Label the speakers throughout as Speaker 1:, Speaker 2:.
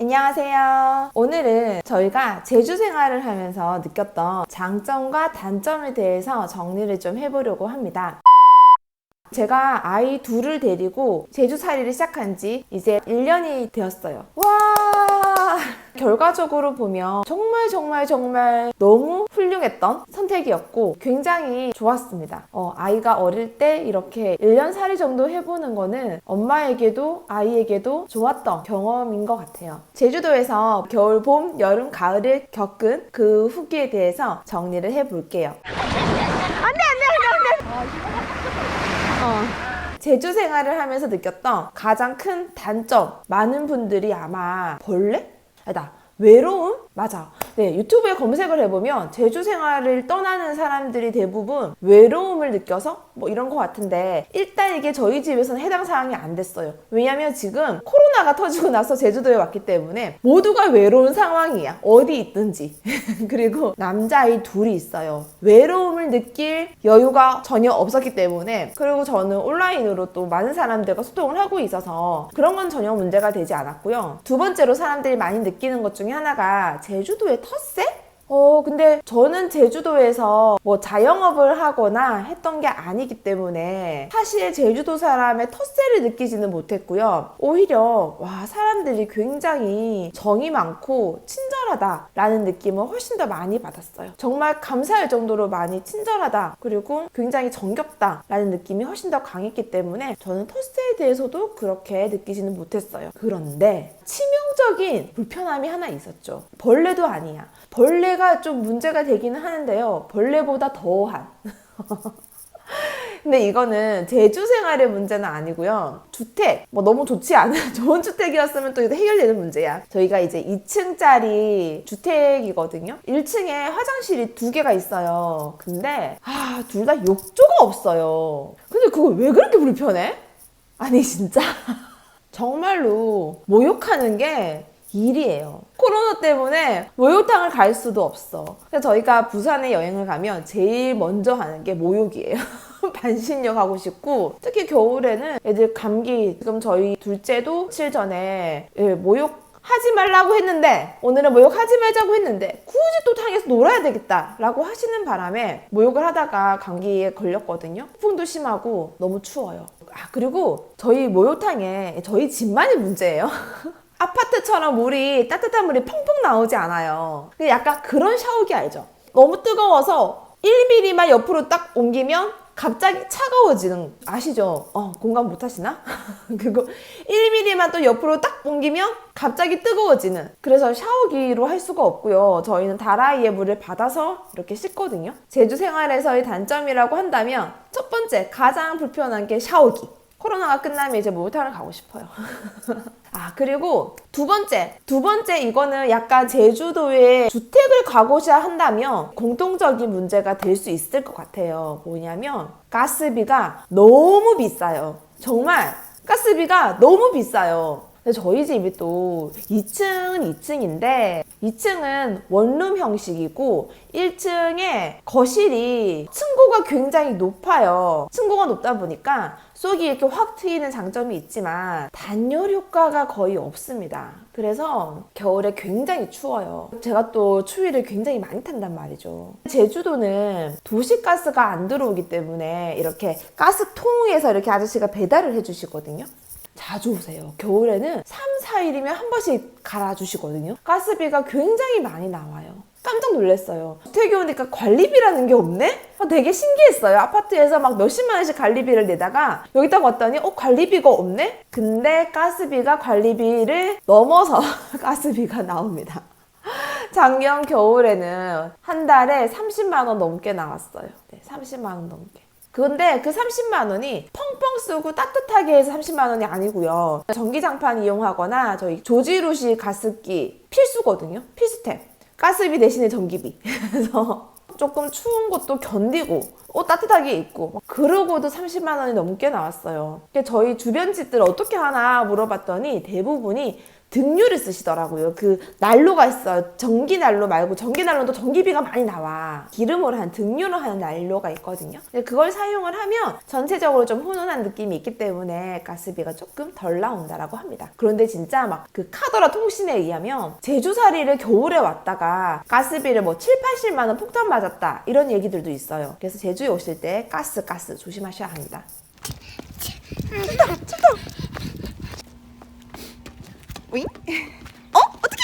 Speaker 1: 안녕하세요. 오늘은 저희가 제주 생활을 하면서 느꼈던 장점과 단점에 대해서 정리를 좀 해보려고 합니다. 제가 아이 둘을 데리고 제주살이를 시작한 지 이제 1년이 되었어요. 와! 결과적으로 보면 정말 너무 훌륭했던 선택이었고 굉장히 좋았습니다. 아이가 어릴 때 이렇게 1년 살이 정도 해보는 거는 엄마에게도 아이에게도 좋았던 경험인 것 같아요. 제주도에서 겨울, 봄, 여름, 가을을 겪은 그 후기에 대해서 정리를 해볼게요. 제주 생활을 하면서 느꼈던 가장 큰 단점, 많은 분들이 아마 벌레? 아니다, 외로움? 맞아. 네, 유튜브에 검색을 해보면 제주 생활을 떠나는 사람들이 대부분 외로움을 느껴서 뭐 이런 것 같은데, 일단 이게 저희 집에서는 해당 사항이 안 됐어요. 왜냐면 지금 코로나가 터지고 나서 제주도에 왔기 때문에 모두가 외로운 상황이야. 어디 있든지. 그리고 남자아이 둘이 있어요. 외로움을 느낄 여유가 전혀 없었기 때문에, 그리고 저는 온라인으로 또 많은 사람들과 소통을 하고 있어서 그런 건 전혀 문제가 되지 않았고요. 두 번째로 사람들이 많이 느끼는 것 중에 하나가 제주도의 텃세? 근데 저는 제주도에서 뭐 자영업을 하거나 했던 게 아니기 때문에 사실 제주도 사람의 텃세를 느끼지는 못했고요. 오히려 사람들이 굉장히 정이 많고 친절하다라는 느낌을 훨씬 더 많이 받았어요. 정말 감사할 정도로 많이 친절하다, 그리고 굉장히 정겹다라는 느낌이 훨씬 더 강했기 때문에 저는 텃세에 대해서도 그렇게 느끼지는 못했어요. 그런데 치명적인 불편함이 하나 있었죠. 벌레도 아니야. 벌레가 좀 문제가 되기는 하는데요. 벌레보다 더한. 근데 이거는 제주 생활의 문제는 아니고요. 주택, 너무 좋지 않은 좋은 주택이었으면 또 해결되는 문제야. 저희가 이제 2층짜리 주택이거든요. 1층에 화장실이 2개가 있어요. 근데 둘 다 욕조가 없어요. 근데 그거 왜 그렇게 불편해? 아니 진짜 정말로 목욕하는 게 일이에요. 코로나 때문에 목욕탕을 갈 수도 없어. 그래서 저희가 부산에 여행을 가면 제일 먼저 하는 게 목욕이에요. 반신욕 하고 싶고, 특히 겨울에는 애들 감기, 지금 저희 둘째도 며칠 전에 목욕 하지 말라고 했는데, 오늘은 목욕하지 말자고 했는데 굳이 또 탕에서 놀아야 되겠다 라고 하시는 바람에 목욕을 하다가 감기에 걸렸거든요. 풍도 심하고 너무 추워요. 그리고 저희 목욕탕에 저희 집만이 문제예요. 아파트처럼 따뜻한 물이 펑펑 나오지 않아요. 약간 그런 샤워기 알죠? 너무 뜨거워서 1mm만 옆으로 딱 옮기면 갑자기 차가워지는, 아시죠? 공감 못 하시나? 그리고 1mm만 또 옆으로 딱 옮기면 갑자기 뜨거워지는, 그래서 샤워기로 할 수가 없고요. 저희는 다라이의 물을 받아서 이렇게 씻거든요. 제주 생활에서의 단점이라고 한다면 첫 번째, 가장 불편한 게 샤워기. 코로나가 끝나면 이제 목욕탕을 가고 싶어요. 그리고 두 번째 이거는 약간 제주도에 주택을 가고자 한다면 공통적인 문제가 될 수 있을 것 같아요. 뭐냐면 가스비가 너무 비싸요. 정말 가스비가 너무 비싸요. 근데 저희 집이 또 2층인데 2층은 원룸 형식이고 1층에 거실이 층고가 굉장히 높아요. 층고가 높다 보니까 쏙이 이렇게 확 트이는 장점이 있지만 단열 효과가 거의 없습니다. 그래서 겨울에 굉장히 추워요. 제가 또 추위를 굉장히 많이 탄단 말이죠. 제주도는 도시가스가 안 들어오기 때문에 이렇게 가스통에서 이렇게 아저씨가 배달을 해주시거든요. 자주 오세요. 겨울에는 3, 4일이면 한 번씩 갈아주시거든요. 가스비가 굉장히 많이 나와요. 깜짝 놀랐어요. 주택에 오니까 관리비라는 게 없네? 되게 신기했어요. 아파트에서 막 몇십만 원씩 관리비를 내다가 여기 딱 왔더니 관리비가 없네? 근데 가스비가 관리비를 넘어서 가스비가 나옵니다. 작년 겨울에는 한 달에 30만 원 넘게 나왔어요. 네, 30만 원 넘게. 근데 그 30만 원이 펑펑 쓰고 따뜻하게 해서 30만 원이 아니고요. 전기장판 이용하거나 저희 조지루시 가습기 필수거든요. 필수템. 가스비 대신에 전기비. 그래서 조금 추운 것도 견디고 옷 따뜻하게 입고 그러고도 30만 원이 넘게 나왔어요. 저희 주변 집들 어떻게 하나 물어봤더니 대부분이 등유를 쓰시더라고요. 그 난로가 있어요. 전기 난로 말고 전기 난로는 또 전기비가 많이 나와. 기름으로 한 등유로 하는 난로가 있거든요. 근데 그걸 사용을 하면 전체적으로 좀 훈훈한 느낌이 있기 때문에 가스비가 조금 덜 나온다라고 합니다. 그런데 진짜 막 그 카더라 통신에 의하면 제주살이를 겨울에 왔다가 가스비를 뭐 7, 80만 원 폭탄 맞았다 이런 얘기들도 있어요. 그래서 제주에 오실 때 가스 조심하셔야 합니다. 출동! 윙? 어떡해!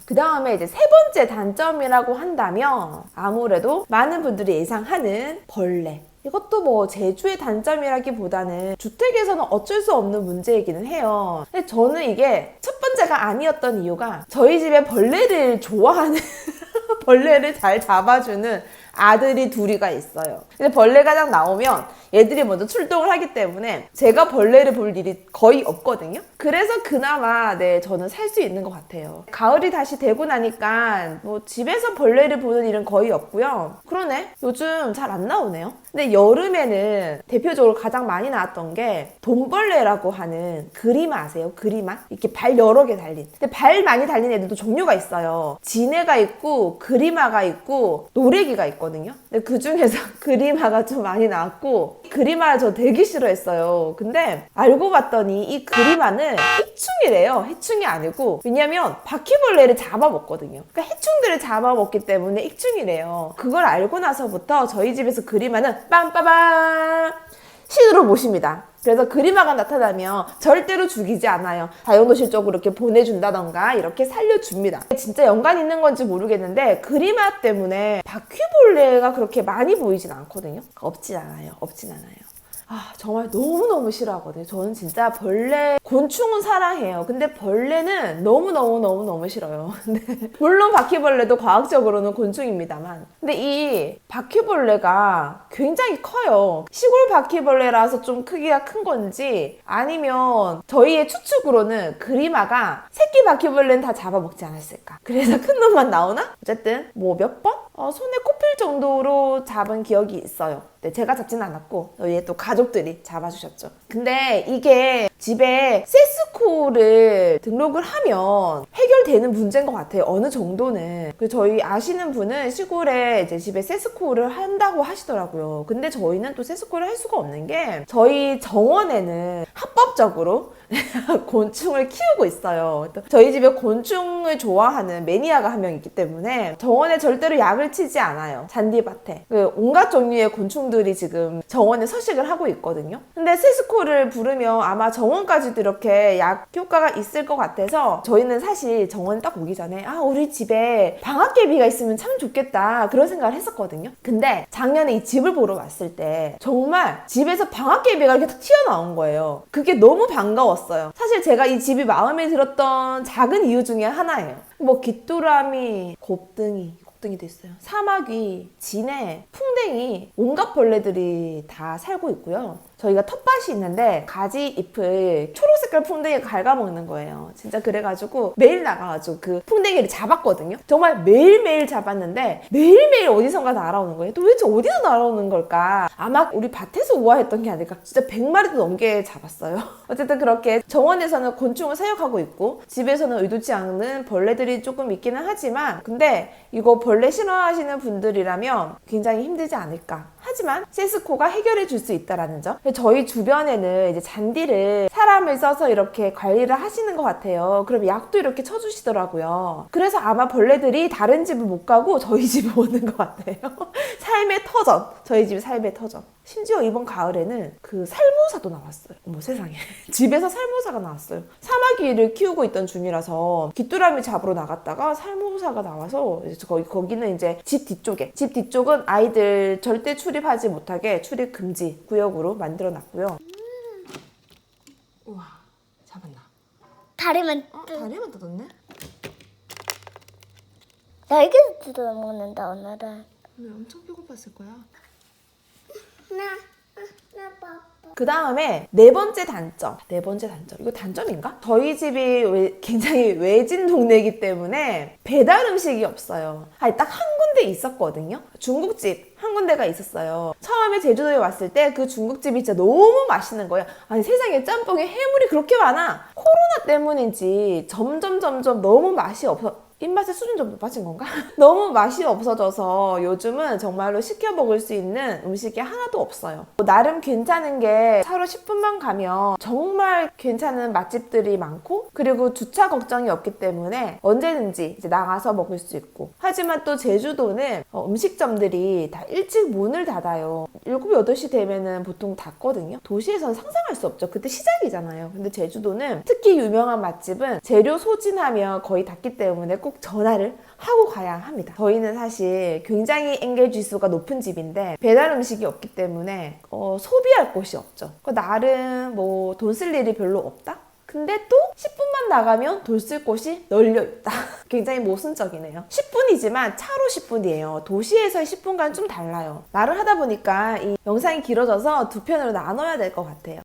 Speaker 1: 그 다음에 이제 세 번째 단점이라고 한다면 아무래도 많은 분들이 예상하는 벌레. 이것도 뭐 제주의 단점이라기보다는 주택에서는 어쩔 수 없는 문제이기는 해요. 근데 저는 이게 첫 번째가 아니었던 이유가 저희 집에 벌레를 좋아하는 벌레를 잘 잡아주는 아들이 둘이가 있어요. 근데 벌레가 딱 나오면 얘들이 먼저 출동을 하기 때문에 제가 벌레를 볼 일이 거의 없거든요. 그래서 그나마 저는 살 수 있는 것 같아요. 가을이 다시 되고 나니까 뭐 집에서 벌레를 보는 일은 거의 없고요. 그러네, 요즘 잘 안 나오네요. 근데 여름에는 대표적으로 가장 많이 나왔던 게 돈벌레라고 하는 그리마 아세요? 그리마? 이렇게 발 여러 개 달린. 근데 발 많이 달린 애들도 종류가 있어요. 진해가 있고 그리마가 있고 노래기가 있거든요. 근데 그 중에서 그리마가 좀 많이 나왔고, 그리마 저 되게 싫어했어요. 근데 알고 봤더니 이 그리마는 해충이래요. 해충이 아니고, 왜냐면 바퀴벌레를 잡아먹거든요. 그러니까 해충들을 잡아먹기 때문에 해충이래요. 그걸 알고 나서부터 저희 집에서 그리마는 빰빠밤 신으로 모십니다. 그래서 그리마가 나타나면 절대로 죽이지 않아요. 다용도실 쪽으로 이렇게 보내준다던가 이렇게 살려줍니다. 진짜 연관이 있는 건지 모르겠는데 그리마 때문에 바퀴벌레가 그렇게 많이 보이진 않거든요. 없진 않아요. 정말 너무너무 싫어하거든요. 저는 진짜 벌레, 곤충은 사랑해요. 근데 벌레는 너무너무 싫어요. 근데 물론 바퀴벌레도 과학적으로는 곤충입니다만, 근데 이 바퀴벌레가 굉장히 커요. 시골 바퀴벌레라서 좀 크기가 큰 건지 아니면 저희의 추측으로는 그리마가 새끼 바퀴벌레는 다 잡아먹지 않았을까. 그래서 큰 놈만 나오나? 어쨌든 뭐 몇 번? 손에 꼽힐 정도로 잡은 기억이 있어요. 네, 제가 잡진 않았고 얘 또 가족들이 잡아주셨죠. 근데 이게 집에 세스코를 등록을 하면 해결되는 문제인 것 같아요. 어느 정도는. 저희 아시는 분은 시골에 이제 집에 세스코를 한다고 하시더라고요. 근데 저희는 또 세스코를 할 수가 없는 게 저희 정원에는 합법적으로 곤충을 키우고 있어요. 저희 집에 곤충을 좋아하는 매니아가 한 명 있기 때문에 정원에 절대로 약을 치지 않아요. 잔디밭에 온갖 종류의 곤충들이 지금 정원에 서식을 하고 있거든요. 근데 세스코를 부르면 아마 정원까지도 이렇게 약 효과가 있을 것 같아서 저희는 사실 정원 딱 오기 전에 우리 집에 방앗개비가 있으면 참 좋겠다 그런 생각을 했었거든요. 근데 작년에 이 집을 보러 왔을 때 정말 집에서 방앗개비가 이렇게 딱 튀어나온 거예요. 그게 너무 반가웠어요. 사실 제가 이 집이 마음에 들었던 작은 이유 중에 하나예요. 뭐 귀뚜라미, 곱등이도 있어요. 사마귀, 진해, 풍뎅이, 온갖 벌레들이 다 살고 있고요. 저희가 텃밭이 있는데 가지 잎을 초록색깔 풍뎅이가 갉아먹는 거예요. 진짜 그래가지고 매일 나가가지고 그 풍뎅이를 잡았거든요. 정말 매일매일 잡았는데 매일매일 어디선가 날아오는 거예요. 도대체 어디서 날아오는 걸까? 아마 우리 밭에서 우아했던 게 아닐까. 진짜 100마리도 넘게 잡았어요. 어쨌든 그렇게 정원에서는 곤충을 사육하고 있고 집에서는 의도치 않는 벌레들이 조금 있기는 하지만, 근데 이거 벌레 싫어하시는 분들이라면 굉장히 힘들지 않을까. 하지만 세스코가 해결해 줄 수 있다라는 점. 저희 주변에는 이제 잔디를 사람을 써서 이렇게 관리를 하시는 것 같아요. 그럼 약도 이렇게 쳐주시더라고요. 그래서 아마 벌레들이 다른 집을 못 가고 저희 집에 오는 것 같아요. 삶의 터전. 저희 집 삶의 터전. 심지어 이번 가을에는 그 살모사도 나왔어요. 어머 세상에. 집에서 살모사가 나왔어요. 사마귀를 키우고 있던 중이라서 귀뚜라미 잡으러 나갔다가 살모사가 나와서 거기는 이제 집 뒤쪽은 아이들 절대 출입하지 못하게 출입 금지 구역으로 만들어 놨고요. 우와, 잡았나?
Speaker 2: 다리만
Speaker 1: 다리만 뜯었네?
Speaker 2: 날개도 뜯어 먹는다 오늘은.
Speaker 1: 오늘 엄청 배고팠을 거야.
Speaker 2: 나 나 봐.
Speaker 1: 그 다음에 네 번째 단점. 이거 단점인가? 저희 집이 굉장히 외진 동네이기 때문에 배달 음식이 없어요. 아니, 딱 한 군데 있었거든요. 중국집 한 군데가 있었어요. 처음에 제주도에 왔을 때 그 중국집이 진짜 너무 맛있는 거예요. 아니, 세상에 짬뽕에 해물이 그렇게 많아. 코로나 때문인지 점점 너무 맛이 없어. 입맛의 수준 좀 높아진 건가? 너무 맛이 없어져서 요즘은 정말로 시켜 먹을 수 있는 음식이 하나도 없어요. 나름 괜찮은 게 차로 10분만 가면 정말 괜찮은 맛집들이 많고, 그리고 주차 걱정이 없기 때문에 언제든지 이제 나가서 먹을 수 있고. 하지만 또 제주도는 음식점들이 다 일찍 문을 닫아요. 7, 8시 되면은 보통 닫거든요. 도시에서는 상상할 수 없죠. 그때 시작이잖아요. 근데 제주도는 특히 유명한 맛집은 재료 소진하면 거의 닫기 때문에 꼭 전화를 하고 가야 합니다. 저희는 사실 굉장히 엔게이지 지수가 높은 집인데 배달 음식이 없기 때문에 소비할 곳이 없죠. 나름 뭐 돈 쓸 일이 별로 없다? 근데 또 10분만 나가면 돈 쓸 곳이 널려 있다. 굉장히 모순적이네요. 10분이지만 차로 10분이에요. 도시에서의 10분과는 좀 달라요. 말을 하다 보니까 이 영상이 길어져서 두 편으로 나눠야 될 것 같아요.